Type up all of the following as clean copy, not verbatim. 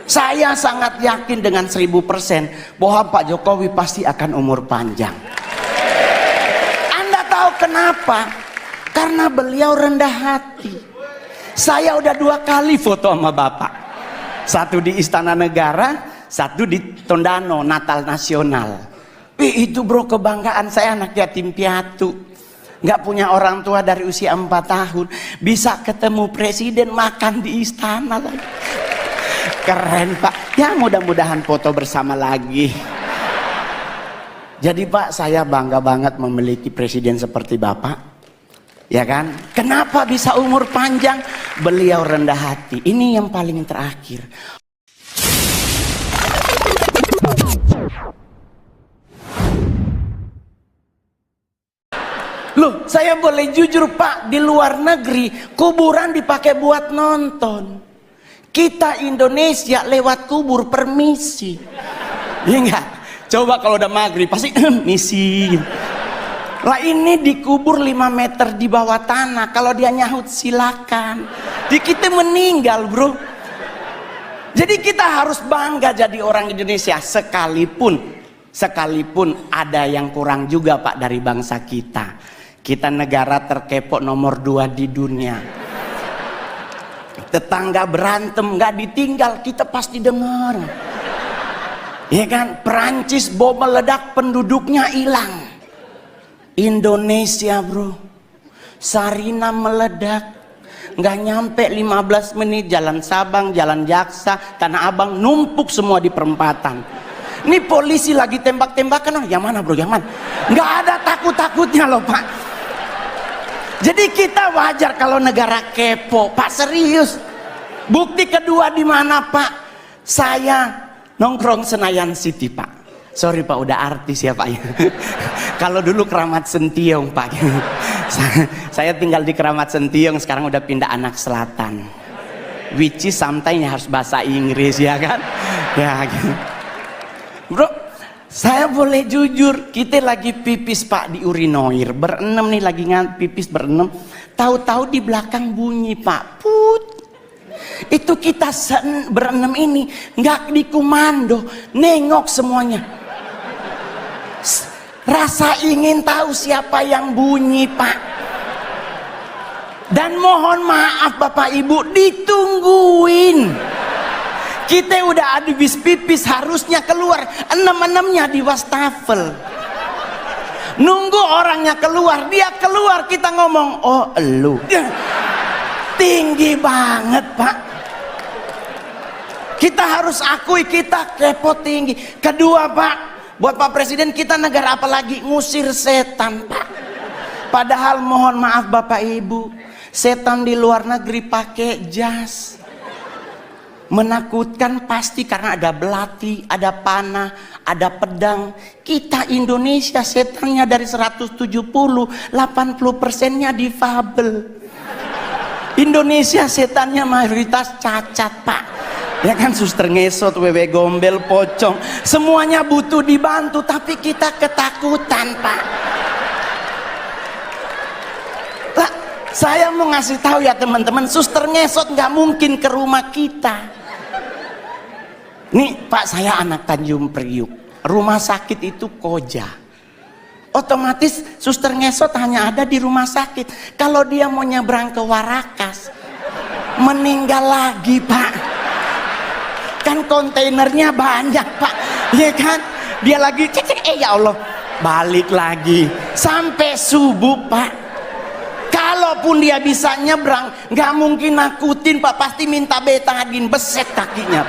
Saya sangat yakin dengan 1000% bahwa Pak Jokowi pasti akan umur panjang. Anda tahu kenapa? Karena beliau rendah hati. Saya udah 2 kali foto sama Bapak. Satu di Istana Negara, satu di Tondano, Natal Nasional. Itu bro, kebanggaan saya, anak yatim piatu. Nggak punya orang tua dari usia 4 tahun. Bisa ketemu presiden, makan di istana lagi. Keren Pak. Ya mudah-mudahan foto bersama lagi. Jadi Pak, saya bangga banget memiliki presiden seperti Bapak. Ya kan? Kenapa bisa umur panjang? Beliau rendah hati. Ini yang paling terakhir. Loh, saya boleh jujur Pak, di luar negeri kuburan dipakai buat nonton. Kita Indonesia lewat kubur permisi. Iya enggak? Coba kalau udah maghrib pasti misi. Lah ini dikubur 5 meter di bawah tanah. Kalau dia nyahut silakan. Di kita meninggal bro. Jadi kita harus bangga jadi orang Indonesia. Sekalipun ada yang kurang juga Pak dari bangsa kita. Kita negara terkepo nomor 2 di dunia. Tetangga berantem gak ditinggal, kita pasti dengar. Ya kan? Perancis bom meledak, penduduknya hilang. Indonesia bro, Sarina meledak, nggak nyampe 15 menit jalan Sabang, jalan Jaksa, Tanah Abang numpuk semua di perempatan. Ini polisi lagi tembak-tembakan, yang mana bro, yang mana? Nggak ada takut-takutnya loh Pak. Jadi kita wajar kalau negara kepo, Pak, serius. Bukti kedua di mana Pak? Saya nongkrong Senayan City Pak. Sorry Pak, udah artis ya Pak ya. Kalau dulu Keramat Sentiong Pak. Saya tinggal di Keramat Sentiong, sekarang udah pindah Anak Selatan. Which is sometimes harus bahasa Inggris ya kan? Ya gitu. Bro, saya boleh jujur, kita lagi pipis Pak di urinoir, berenam nih lagi pipis berenam. Tahu-tahu di belakang bunyi Pak, put. Itu kita berenam ini nggak dikomando, nengok semuanya. Rasa ingin tahu siapa yang bunyi Pak. Dan mohon maaf Bapak Ibu, ditungguin. Kita udah habis pipis, harusnya keluar, 6-6-nya di wastafel. Nunggu orangnya keluar, dia keluar, kita ngomong, oh elu. Tinggi banget Pak. Kita harus akui kita kepo tinggi. Kedua Pak, buat Pak Presiden, kita negara apa lagi? Ngusir setan Pak. Padahal mohon maaf Bapak Ibu, setan di luar negeri pakai jas. Menakutkan pasti karena ada belati, ada panah, ada pedang. Kita Indonesia setannya dari 170, 80%-nya difabel. Indonesia setannya mayoritas cacat Pak. Ya kan, suster ngesot, wewe gombel, pocong, semuanya butuh dibantu, tapi kita ketakutan Pak. Lah, saya mau ngasih tahu ya teman-teman, suster ngesot nggak mungkin ke rumah kita. Nih Pak, saya anak Tanjung Priuk, rumah sakit itu Koja. Otomatis suster ngesot hanya ada di rumah sakit. Kalau dia mau nyebrang ke Warakas, meninggal lagi Pak. Kan kontainernya banyak Pak, ya kan? Dia lagi cek, ya Allah, balik lagi sampai subuh Pak. Kalaupun dia bisa nyebrang, nggak mungkin nakutin Pak, pasti minta betadin, beset kakinya.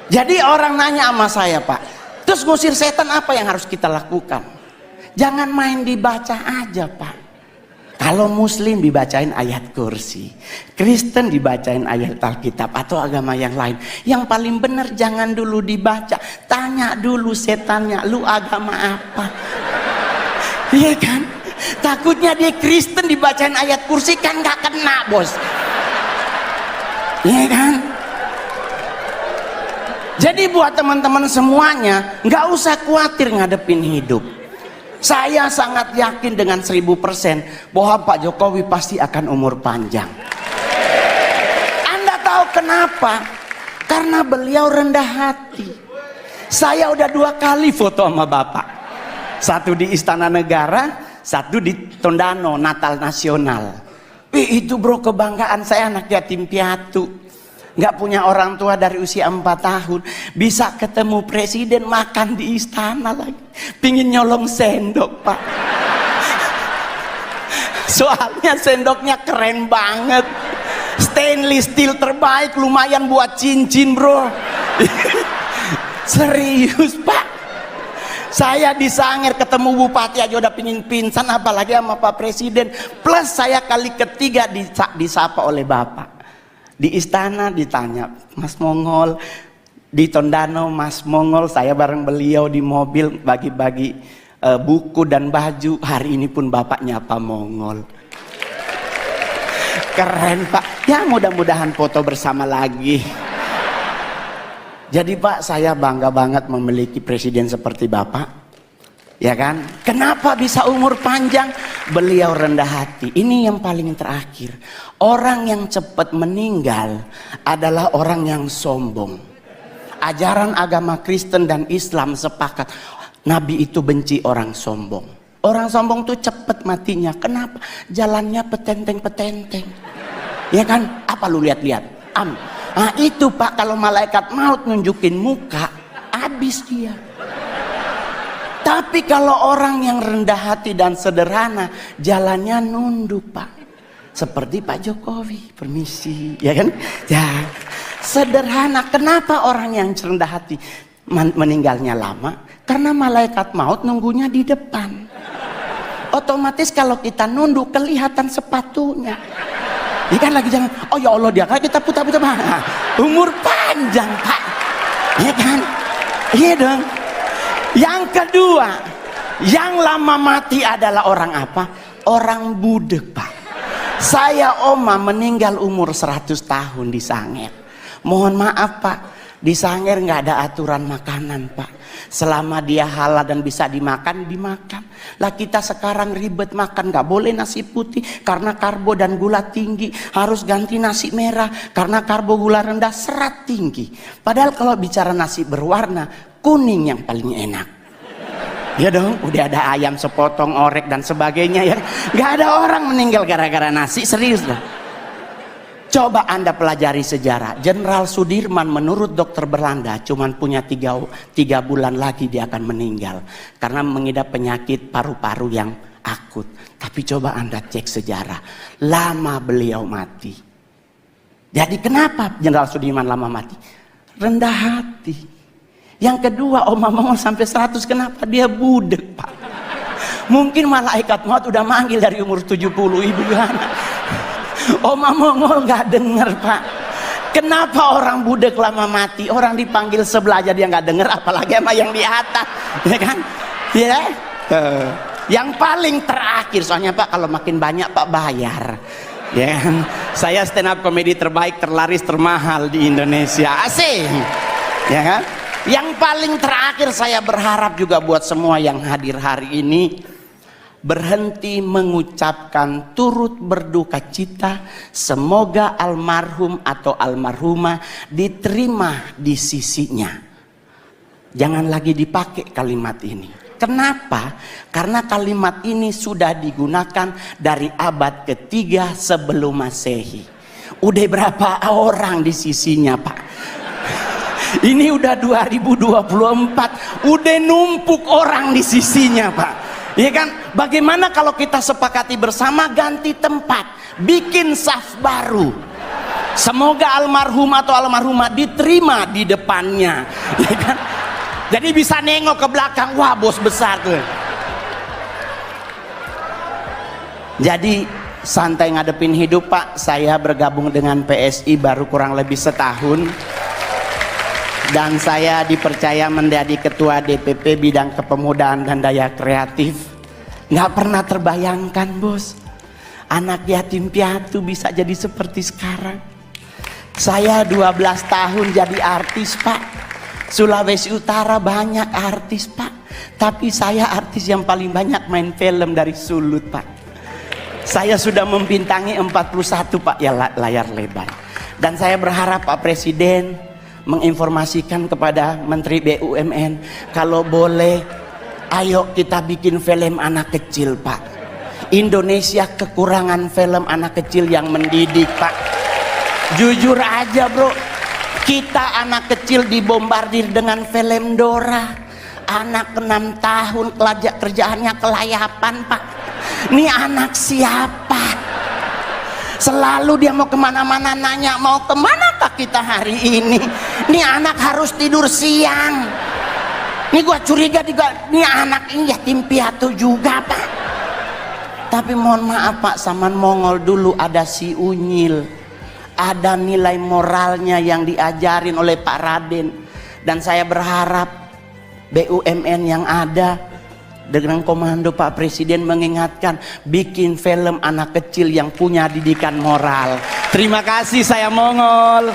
Jadi orang nanya sama saya Pak, terus ngusir setan apa yang harus kita lakukan? Jangan main dibaca aja Pak. Kalau Muslim dibacain ayat kursi, Kristen dibacain ayat Alkitab atau agama yang lain. Yang paling benar jangan dulu dibaca, tanya dulu setannya, lu agama apa? Iya kan? Takutnya dia Kristen dibacain ayat kursi kan gak kena bos. Iya kan? Jadi buat teman-teman semuanya, nggak usah khawatir ngadepin hidup. Saya sangat yakin dengan 1000% bahwa Pak Jokowi pasti akan umur panjang. Anda tahu Kenapa? Karena beliau rendah hati. Saya udah 2 kali foto sama Bapak. Satu di Istana Negara, satu di Tondano, Natal Nasional. Itu bro, kebanggaan saya, anak yatim piatu, nggak punya orang tua dari usia 4 tahun, bisa ketemu presiden, makan di istana lagi. Pingin nyolong sendok pak. Soalnya sendoknya keren banget, stainless steel terbaik, lumayan buat cincin bro. Serius pak. Saya di Sangir ketemu bupati aja udah pingin pingsan, apalagi sama Pak Presiden. Plus saya kali ketiga disapa oleh Bapak. Di istana ditanya, Mas Mongol. Di Tondano, Mas Mongol. Saya bareng beliau di mobil bagi-bagi buku dan baju. Hari ini pun Bapak nyapa Mongol. Keren Pak. Ya mudah-mudahan foto bersama lagi. Jadi Pak, saya bangga banget memiliki presiden seperti Bapak. Ya kan? Kenapa bisa umur panjang? Beliau rendah hati. Ini yang paling terakhir. Orang yang cepat meninggal adalah orang yang sombong. Ajaran agama Kristen dan Islam sepakat, Nabi itu benci orang sombong. Orang sombong tuh cepat matinya. Kenapa? Jalannya petenteng-petenteng. Ya kan? Apa lu lihat-lihat? Nah itu Pak, kalau malaikat maut nunjukin muka, habis dia. Tapi kalau orang yang rendah hati dan sederhana, jalannya nunduk Pak. Seperti Pak Jokowi, permisi, ya kan? Ya, sederhana. Kenapa orang yang rendah hati meninggalnya lama? Karena malaikat maut nunggunya di depan. Otomatis kalau kita nunduk, kelihatan sepatunya. Ini kan lagi jangan, oh ya Allah dia kan kita putar-putar, nah, umur panjang Pak, ya kan? Iya dong. Yang kedua, yang lama mati adalah orang apa? Orang budek Pak. Saya oma meninggal umur 100 tahun di Sangir. Mohon maaf Pak, di Sangir nggak ada aturan makanan Pak. Selama dia halal dan bisa dimakan, dimakan. Lah kita sekarang ribet makan, nggak boleh nasi putih karena karbo dan gula tinggi, harus ganti nasi merah karena karbo gula rendah, serat tinggi. Padahal kalau bicara nasi berwarna, kuning yang paling enak. Ya dong, udah ada ayam sepotong, orek dan sebagainya ya. Nggak ada orang meninggal gara-gara nasi, serius lah. Coba Anda pelajari sejarah. Jenderal Sudirman menurut dokter Belanda cuman punya 3 bulan lagi dia akan meninggal. Karena mengidap penyakit paru-paru yang akut. Tapi coba Anda cek sejarah. Lama beliau mati. Jadi kenapa Jenderal Sudirman lama mati? Rendah hati. Yang kedua, Oma Mongol sampai 100, kenapa dia budek Pak? Mungkin malaikat maut udah manggil dari umur 70, Ibu Yohana. Oma Mongol nggak denger Pak. Kenapa orang budek lama mati? Orang dipanggil sebelah aja dia nggak denger, apalagi sama yang di atas, ya kan? Ya. Yang paling terakhir, soalnya Pak kalau makin banyak Pak bayar. Ya kan? Saya stand up komedi terbaik, terlaris, termahal di Indonesia. Asik. Ya kan? Yang paling terakhir saya berharap juga buat semua yang hadir hari ini, berhenti mengucapkan turut berduka cita. Semoga almarhum atau almarhumah diterima di sisinya. Jangan lagi dipakai kalimat ini. Kenapa? Karena kalimat ini sudah digunakan dari abad ketiga sebelum Masehi. Udah berapa orang di sisinya Pak? Ini udah 2024, udah numpuk orang di sisinya Pak. Ya kan? Bagaimana kalau kita sepakati bersama ganti tempat, bikin saf baru. Semoga almarhum atau almarhumah diterima di depannya. Ya kan? Jadi bisa nengok ke belakang, wah bos besar tuh. Jadi santai ngadepin hidup Pak. Saya bergabung dengan PSI baru kurang lebih setahun. Dan saya dipercaya menjadi ketua DPP bidang kepemudaan dan daya kreatif. Nggak pernah terbayangkan bos, anak yatim piatu bisa jadi seperti sekarang. Saya 12 tahun jadi artis Pak. Sulawesi Utara banyak artis Pak, tapi saya artis yang paling banyak main film dari Sulut Pak. Saya sudah membintangi 41 Pak ya layar lebar. Dan saya berharap Pak Presiden menginformasikan kepada Menteri BUMN, kalau boleh ayo kita bikin film anak kecil Pak. Indonesia kekurangan film anak kecil yang mendidik Pak. Jujur aja bro, kita anak kecil dibombardir dengan film Dora. Anak 6 tahun kerjaannya kelayapan Pak. Ini anak siapa? Selalu dia mau kemana-mana nanya, mau kemanakah kita hari ini? Ini anak harus tidur siang. Ini gua curiga juga, ini anak ini yatim piatu juga Pak. Tapi mohon maaf Pak, zaman Mongol dulu ada si Unyil, ada nilai moralnya yang diajarin oleh Pak Raden. Dan saya berharap BUMN yang ada dengan komando Pak Presiden mengingatkan, bikin film anak kecil yang punya didikan moral. Terima kasih, saya Mongol.